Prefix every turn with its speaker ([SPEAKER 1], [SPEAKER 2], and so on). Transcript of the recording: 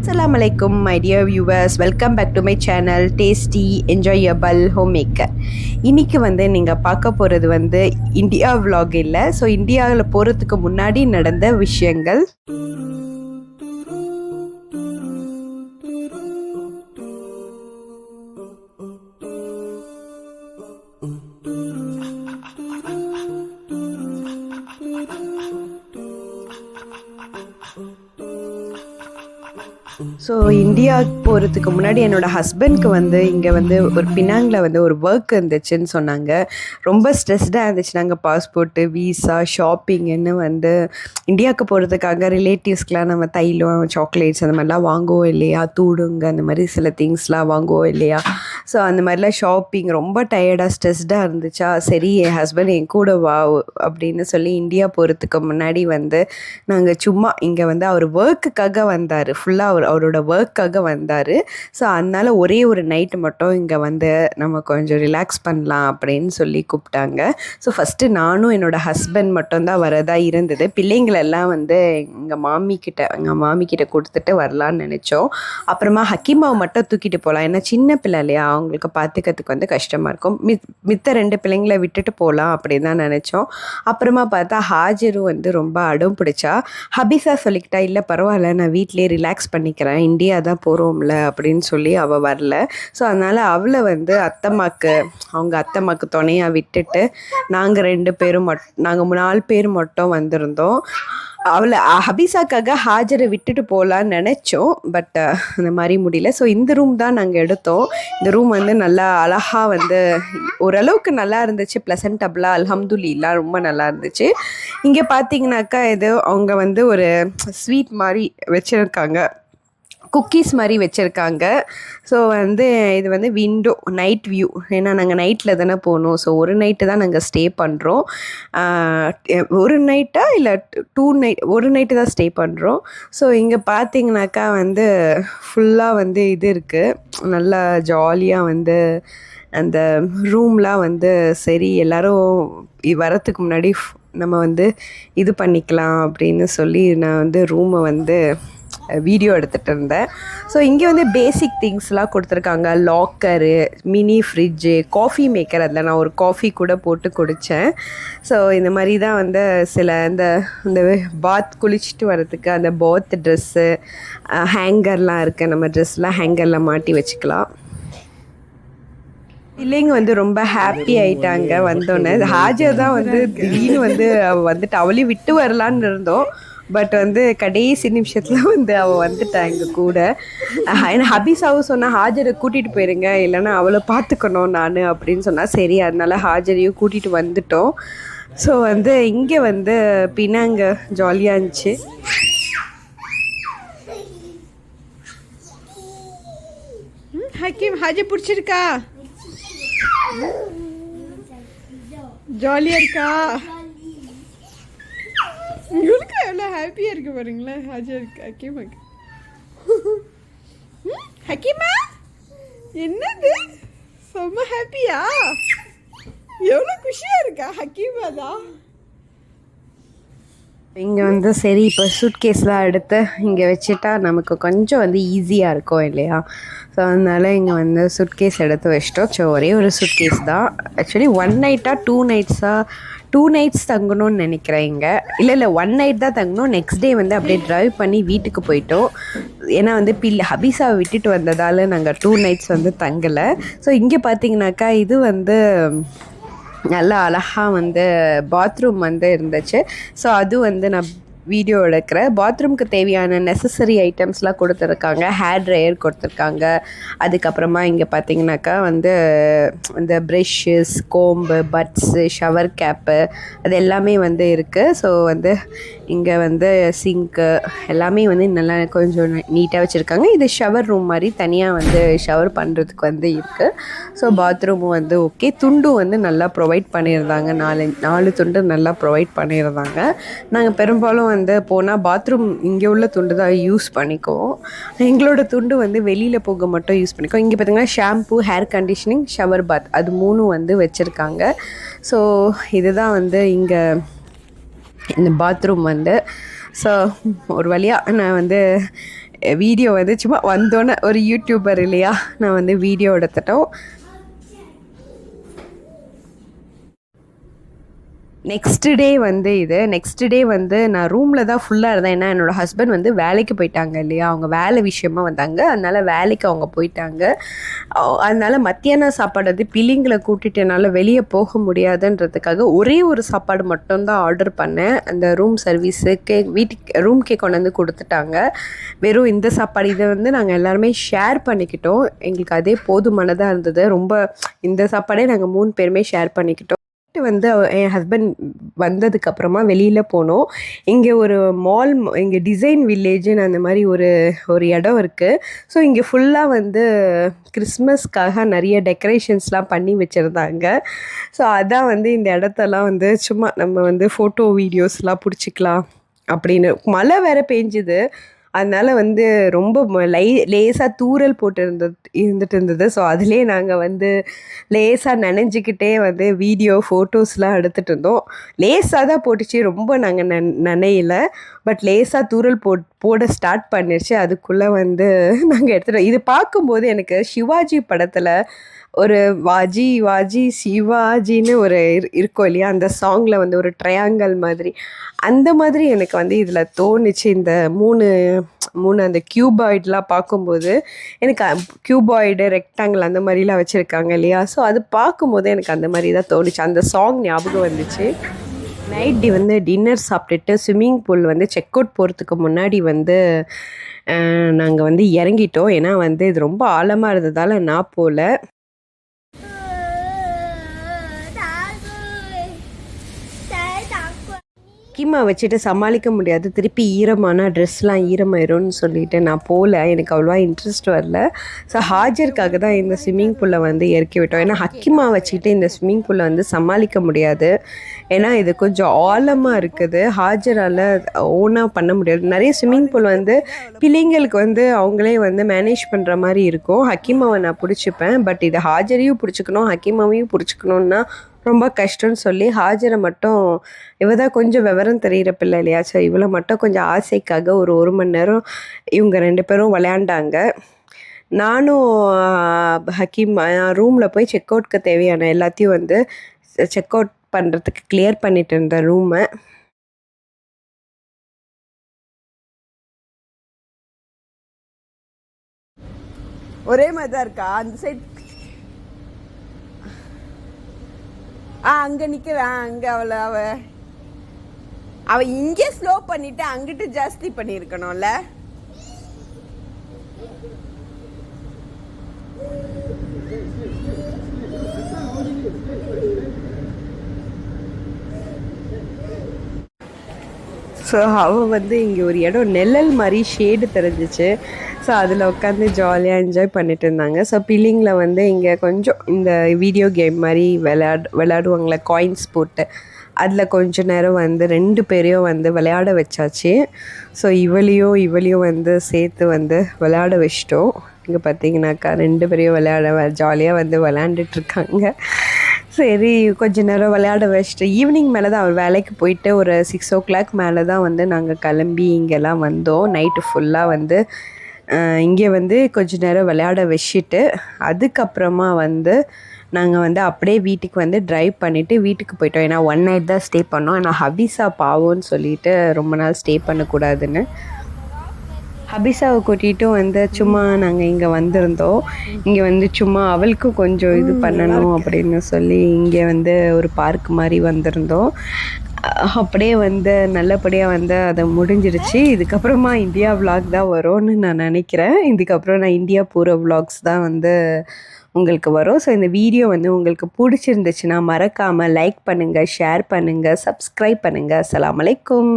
[SPEAKER 1] Assalamu alaikum my dear viewers, welcome back to my channel Tasty Enjoyable Homemaker. இன்னைக்கு நீங்கள் பார்க்க போகிறது India vlog இல்லை. ஸோ இந்தியாவில் போகிறதுக்கு முன்னாடி நடந்த விஷயங்கள். ஸோ இந்தியா போகிறதுக்கு முன்னாடி என்னோடய ஹஸ்பண்ட்க்கு இங்கே ஒரு பினாங்கில் ஒரு ஒர்க் இருந்துச்சுன்னு சொன்னாங்க. ரொம்ப ஸ்ட்ரெஸ்டாக இருந்துச்சு. நாங்கள் பாஸ்போர்ட்டு, வீசா, ஷாப்பிங்குன்னு இந்தியாவுக்கு போகிறதுக்காக ரிலேட்டிவ்ஸ்க்கெலாம் நம்ம தைலம், சாக்லேட்ஸ் அந்த மாதிரிலாம் வாங்குவோம் இல்லையா, தூடுங்க அந்த மாதிரி சில திங்ஸ்லாம் வாங்குவோம் இல்லையா. ஸோ அந்த மாதிரிலாம் ஷாப்பிங் ரொம்ப டயர்டாக ஸ்ட்ரெஸ்டாக இருந்துச்சா, சரி என் ஹஸ்பண்ட் என் கூட வா அப்படின்னு சொல்லி இந்தியா போகிறதுக்கு முன்னாடி நாங்கள் சும்மா இங்கே அவர் ஒர்க்குக்காக வந்தார். ஃபுல்லாக அவரோட ஒர்க்காக வந்தார். ஸோ அதனால் ஒரே ஒரு நைட்டு மட்டும் இங்கே நம்ம கொஞ்சம் ரிலாக்ஸ் பண்ணலாம் அப்படின்னு சொல்லி கூப்பிட்டாங்க. ஸோ ஃபஸ்ட்டு நானும் என்னோடய ஹஸ்பண்ட் மட்டும்தான் வரதா இருந்தது. பிள்ளைங்களெல்லாம் எங்கள் மாமிக்கிட்ட கொடுத்துட்டு வரலான்னு நினச்சோம். அப்புறமா ஹக்கீமாவை மட்டும் தூக்கிட்டு போகலாம், ஏன்னா சின்ன பிள்ளை இல்லையா, அவங்களுக்கு பார்த்துக்கிறதுக்கு கஷ்டமாக இருக்கும். மித்த 2 பிள்ளைங்களை விட்டுட்டு போகலாம் அப்படின்னு தான் நினச்சோம். அப்புறமா பார்த்தா ஹாஜரும் ரொம்ப அடம் பிடிச்சா. ஹபீஸா சொல்லிக்கிட்டா, இல்லை பரவாயில்ல நான் வீட்டிலே ரிலாக்ஸ் பண்ணிக்கிறேன், இந்தியா தான் போகிறோம்ல அப்படின்னு சொல்லி அவள் வரல. ஸோ அதனால் அவளை அவங்க அத்தம்மாக்கு துணையாக விட்டுட்டு நாங்கள் 2 பேரும் நாங்கள் 4 பேர் மட்டும் வந்திருந்தோம். அவளை ஹபீஸாக்காக ஹாஜரை விட்டுட்டு போகலான்னு நினச்சோம். பட் அந்த மாதிரி முடியல. ஸோ இந்த ரூம் தான் நாங்கள் எடுத்தோம். இந்த ரூம் நல்லா அழகாக ஓரளவுக்கு நல்லா இருந்துச்சு, ப்ளசன்டபுளாக, அல்ஹம்துலில்லாஹ் ரொம்ப நல்லா இருந்துச்சு. இங்கே பார்த்தீங்கன்னாக்கா இது அவங்க ஒரு ஸ்வீட் மாதிரி வச்சுருக்காங்க, குக்கீஸ் மாதிரி வச்சுருக்காங்க. ஸோ இது விண்டோ நைட் வியூ, ஏன்னா நாங்கள் நைட்டில் தானே போகணும். ஸோ ஒரு நைட்டு தான் நாங்கள் ஸ்டே பண்ணுறோம். ஒரு நைட்டா இல்லை 2 நைட், ஒரு நைட்டு தான் ஸ்டே பண்ணுறோம். ஸோ இங்கே பார்த்தீங்கன்னாக்கா ஃபுல்லாக இது இருக்குது, நல்லா ஜாலியாக அந்த ரூம்லாம் சரி எல்லோரும் வரத்துக்கு முன்னாடி நம்ம இது பண்ணிக்கலாம் அப்படின்னு சொல்லி நான் ரூமை வீடியோ எடுத்துகிட்டு இருந்தேன். ஸோ இங்கே பேசிக் திங்ஸ்லாம் கொடுத்துருக்காங்க, locker, mini fridge, coffee maker, அதில் நான் ஒரு காஃபி கூட போட்டு குடித்தேன். ஸோ இந்த மாதிரி தான் சில இந்த பாத் குளிச்சுட்டு வரதுக்கு அந்த பாத் ட்ரெஸ்ஸு, ஹேங்கர்லாம் இருக்குது, நம்ம ட்ரெஸ்லாம் ஹேங்கரில் மாட்டி வச்சுக்கலாம். பிள்ளைங்க ரொம்ப ஹாப்பி ஆகிட்டாங்க வந்தோடனே. ஹாஜர் தான் திடீர்னு வந்துட்டு அவளையும் விட்டு வரலான்னு இருந்தோம். பட் கடைசி நிமிஷத்தில் அவள் வந்துட்டா எங்கள் கூட. ஏன்னா ஹபீஸாவும் சொன்னால் ஹாஜரை கூட்டிகிட்டு போயிருங்க, இல்லைன்னா அவளை பார்த்துக்கணும் நான் அப்படின்னு சொன்னால் சரி, அதனால் ஹாஜரையும் கூட்டிகிட்டு வந்துட்டோம். ஸோ இங்கே பின்னாங்க ஜாலியாக இருந்துச்சு. ஹக்கீம் ஹாஜர் பிடிச்சிருக்கா, ஜாலியாக இருக்கா, இவளுக்கு எவ்வளோ ஹாப்பியாக இருக்குது பாருங்களேன். ஹாஜர் இருக்கு ஹக்கீமாக்கு. ஹக்கீமா என்னது செம்ம ஹாப்பியா, எவ்வளோ குஷியாக இருக்கா ஹக்கீமா தான். இங்கே சரி இப்போ சூட்கேஸ்லாம் எடுத்து இங்கே வச்சுட்டா நமக்கு கொஞ்சம் ஈஸியாக இருக்கும் இல்லையா. ஸோ அதனால் இங்கே சூட்கேஸ் எடுத்து வச்சிட்டோம். ஸோ ஒரே ஒரு சூட்கேஸ் தான். ஆக்சுவலி 1 நைட்டா 2 நைட்ஸா, 2 நைட்ஸ் தங்கணும்னு நினைக்கிறேன். இங்கே இல்லை 1 நைட் தான் தங்கணும். நெக்ஸ்ட் டே அப்படியே ட்ரைவ் பண்ணி வீட்டுக்கு போயிட்டோம். ஏன்னா ஹபீஸாவை விட்டுட்டு வந்ததால் நாங்கள் 2 நைட்ஸ் தங்கலை. ஸோ இங்கே பார்த்தீங்கன்னாக்கா இது நல்லா அழகாக பாத்ரூம் இருந்துச்சு. ஸோ அது நான் வீடியோ எடுக்கிறேன். பாத்ரூம்க்கு தேவையான நெசசரி ஐட்டம்ஸ்லாம் கொடுத்துருக்காங்க, ஹேர் ட்ரையர் கொடுத்துருக்காங்க. அதுக்கப்புறமா இங்கே பார்த்தீங்கன்னாக்கா இந்த ப்ரெஷ்ஷஸ், கோம்பு, பட்ஸு, ஷவர் கேப்பு, அது எல்லாமே இருக்குது. ஸோ இங்கே சிங்க்கு எல்லாமே நல்லா கொஞ்சம் நீட்டாக வச்சுருக்காங்க. இது ஷவர் ரூம் மாதிரி தனியாக ஷவர் பண்ணுறதுக்கு இருக்குது. ஸோ பாத்ரூமும் ஓகே. துண்டும் நல்லா ப்ரொவைட் பண்ணியிருந்தாங்க, 4 துண்டு நல்லா ப்ரொவைட் பண்ணியிருந்தாங்க. நாங்கள் பெரும்பாலும் போனால் பாத்ரூம் இங்கே உள்ள துண்டு தான் யூஸ் பண்ணிக்குவோம். எங்களோட துண்டு வெளியில் போக மட்டும் யூஸ் பண்ணிக்குவோம். இங்கே பார்த்திங்கன்னா ஷாம்பு, ஹேர் கண்டிஷனிங், ஷவர் பாத், அது 3 வச்சுருக்காங்க. ஸோ இதுதான் இங்கே இந்த பாத்ரூம் ஸோ ஒரு வழியாக நான் வீடியோ வந்து சும்மா வந்தோன்னே ஒரு யூடியூபர் இல்லையா, நான் வந்து வீடியோ எடுத்துட்டோம். நெக்ஸ்ட்டு டே வந்து நான் ரூமில் தான் ஃபுல்லாக இருந்தேன். ஏன்னா என்னோடய ஹஸ்பண்ட் வந்து வேலைக்கு போயிட்டாங்க இல்லையா, அவங்க வேலை விஷயமா வந்தாங்க. அதனால் வேலைக்கு அவங்க போயிட்டாங்க. அதனால் மத்தியான சாப்பாடு வந்து பிள்ளைங்களை கூட்டிகிட்டு என்னால் வெளியே போக முடியாதுன்றதுக்காக ஒரே ஒரு சாப்பாடு மட்டும்தான் ஆர்டர் பண்ணேன். அந்த ரூம் சர்வீஸுக்கு வீட்டுக்கு ரூம்க்கே கொண்டு வந்து கொடுத்துட்டாங்க. வெறும் இந்த சாப்பாடு இதை வந்து நாங்கள் எல்லாருமே ஷேர் பண்ணிக்கிட்டோம். எங்களுக்கு அதே போதுமானதாக இருந்தது. ரொம்ப இந்த சாப்பாடே நாங்கள் 3 பேருமே ஷேர் பண்ணிக்கிட்டோம். வந்து என் ஹஸ்பண்ட் வந்ததுக்கப்புறமா வெளியில் போனோம். இங்கே ஒரு மால், இங்கே டிசைன் வில்லேஜுன்னு அந்த மாதிரி ஒரு இடம் இருக்குது. ஸோ இங்கே ஃபுல்லாக வந்து கிறிஸ்மஸ்க்காக நிறைய டெக்கரேஷன்ஸ்லாம் பண்ணி வச்சுருந்தாங்க. ஸோ அதான் வந்து இந்த இடத்தெல்லாம் வந்து சும்மா நம்ம வந்து ஃபோட்டோ வீடியோஸ்லாம் பிடிச்சிக்கலாம் அப்படின்னு. மழை வேறு பேஞ்சுது. அதனால் வந்து ரொம்ப லேசாக தூறல் போட்டு இருந்துட்டு இருந்தது. ஸோ அதிலே நாங்கள் வந்து லேசாக நனைஞ்சிக்கிட்டே வந்து வீடியோ ஃபோட்டோஸ்லாம் எடுத்துகிட்டு இருந்தோம். லேசாக தான் போட்டுச்சு, ரொம்ப நாங்கள் நனையில. பட் லேசாக தூறல் போட ஸ்டார்ட் பண்ணிடுச்சு. அதுக்குள்ளே வந்து நாங்கள் எடுத்துகிட்டோம். இது பார்க்கும்போது எனக்கு சிவாஜி படத்தில் ஒரு வாஜி வாஜி சிவாஜின்னு ஒரு இருக்கும் இல்லையா, அந்த சாங்கில் வந்து ஒரு ட்ரையாங்கல் மாதிரி, அந்த மாதிரி எனக்கு வந்து இதில் தோணுச்சு. இந்த மூணு அந்த கியூபாய்டெலாம் பார்க்கும்போது எனக்கு கியூபாய்டு, ரெக்டாங்கிள் அந்த மாதிரிலாம் வச்சுருக்காங்க இல்லையா. ஸோ அது பார்க்கும்போது எனக்கு அந்த மாதிரி தான் தோணுச்சு. அந்த சாங் ஞாபகம் வந்துச்சு. நைட் வந்து டின்னர் சாப்பிட்டுட்டு ஸ்விம்மிங் பூல் வந்து செக் அவுட் போகிறதுக்கு முன்னாடி வந்து நாங்கள் வந்து இறங்கிட்டோம். ஏன்னா வந்து இது ரொம்ப ஆழமாக இருந்ததால் நான் போகல. ஸ்கீமா வச்சுட்டு சமாளிக்க முடியாது. திருப்பி ஈரமான ட்ரெஸ்லாம் ஈரமாயிரும்னு சொல்லிட்டு நான் போகல. எனக்கு அவ்வளோவா இன்ட்ரெஸ்ட் வரல. ஸோ ஹாஜருக்காக தான் இந்த ஸ்விம்மிங் பூலில் வந்து இறக்கி விட்டோம். ஏன்னா ஹக்கிமா வச்சுக்கிட்டு இந்த ஸ்விம்மிங் பூலில் வந்து சமாளிக்க முடியாது. ஏன்னா இது கொஞ்சம் ஆழமாக இருக்குது. ஹாஜரால் ஓனாக பண்ண முடியாது. நிறைய ஸ்விம்மிங் பூல் வந்து பிள்ளைங்களுக்கு வந்து அவங்களே வந்து மேனேஜ் பண்ணுற மாதிரி இருக்கும். ஹக்கிமாவை நான் பிடிச்சிப்பேன். பட் இது ஹாஜரையும் பிடிச்சிக்கணும், ஹக்கிமாவையும் பிடிச்சிக்கணுன்னா ரொம்ப கஷ்டம்னு சொல்லி ஹாஜரை மட்டும், இவ தான் கொஞ்சம் விவரம் தெரிகிற பிள்ளை இல்லையா, ஸோ இவளை மட்டும் கொஞ்சம் ஆசைக்காக ஒரு மணி நேரம் இவங்க 2 பேரும் விளையாண்டாங்க. நானும் ஹக்கீம் ரூமில் போய் செக் அவுட்க்கு தேவையான எல்லாத்தையும் வந்து செக் அவுட் பண்ணுறதுக்கு கிளியர் பண்ணிட்டு இருந்தேன் ரூமை. ஒரே மாதிரி தான் இருக்கா அந்த சைட்? அங்கே நிற்கிறான். அங்கே அவ இங்கே ஸ்லோ பண்ணிட்டு அங்கிட்டு ஜாஸ்தி பண்ணியிருக்கணும்ல. ஸோ அவள் வந்து இங்கே ஒரு இடம் நிழல் மாதிரி ஷேடு தெரிஞ்சிச்சு. ஸோ அதில் உட்காந்து ஜாலியாக என்ஜாய் பண்ணிட்டு இருந்தாங்க. ஸோ பிள்ளைங்களை வந்து இங்கே கொஞ்சம் இந்த வீடியோ கேம் மாதிரி விளையாடுவாங்களே காயின்ஸ் போட்டு, அதில் கொஞ்ச நேரம் வந்து 2 பேரையும் வந்து விளையாட வச்சாச்சு. ஸோ இவளையும் வந்து சேர்த்து வந்து விளையாட வச்சிட்டோம். இங்கே பார்த்தீங்கன்னாக்கா 2 பேரையும் ஜாலியாக வந்து விளையாண்டுட்ருக்காங்க. சரி கொஞ்ச நேரம் விளையாட வச்சுட்டு ஈவினிங் மேலே தான் அவர் வேலைக்கு போயிட்டு ஒரு 6 o'clock மேலே தான் வந்து நாங்கள் கிளம்பி இங்கெல்லாம் வந்தோம். நைட்டு ஃபுல்லாக வந்து இங்கே வந்து கொஞ்ச நேரம் விளையாட வச்சுட்டு அதுக்கப்புறமா வந்து நாங்கள் வந்து அப்படியே வீட்டுக்கு வந்து ட்ரைவ் பண்ணிவிட்டு வீட்டுக்கு போயிட்டோம். ஏன்னா 1 night தான் ஸ்டே பண்ணோம். ஏன்னா ஹபிசா பாவோன்னு சொல்லிட்டு ரொம்ப நாள் ஸ்டே பண்ணக்கூடாதுன்னு ஹபிசாவை கூட்டிகிட்டும் வந்து சும்மா நாங்கள் இங்கே வந்திருந்தோம். இங்கே வந்து சும்மா அவளுக்கும் கொஞ்சம் இது பண்ணணும் அப்படின்னு சொல்லி இங்கே வந்து ஒரு பார்க் மாதிரி வந்திருந்தோம். அப்படியே வந்து நல்லபடியாக வந்து அதை முடிஞ்சிருச்சு. இதுக்கப்புறமா இந்தியா விலாக் தான் வரும்னு நான் நினைக்கிறேன். இதுக்கப்புறம் நான் இந்தியா போகிற விலாக்ஸ் தான் வந்து உங்களுக்கு வரும். ஸோ இந்த வீடியோ வந்து உங்களுக்கு பிடிச்சிருந்துச்சுன்னா மறக்காமல் லைக் பண்ணுங்கள், ஷேர் பண்ணுங்கள், சப்ஸ்கிரைப் பண்ணுங்கள். அஸ்ஸலாமு அலைக்கும்.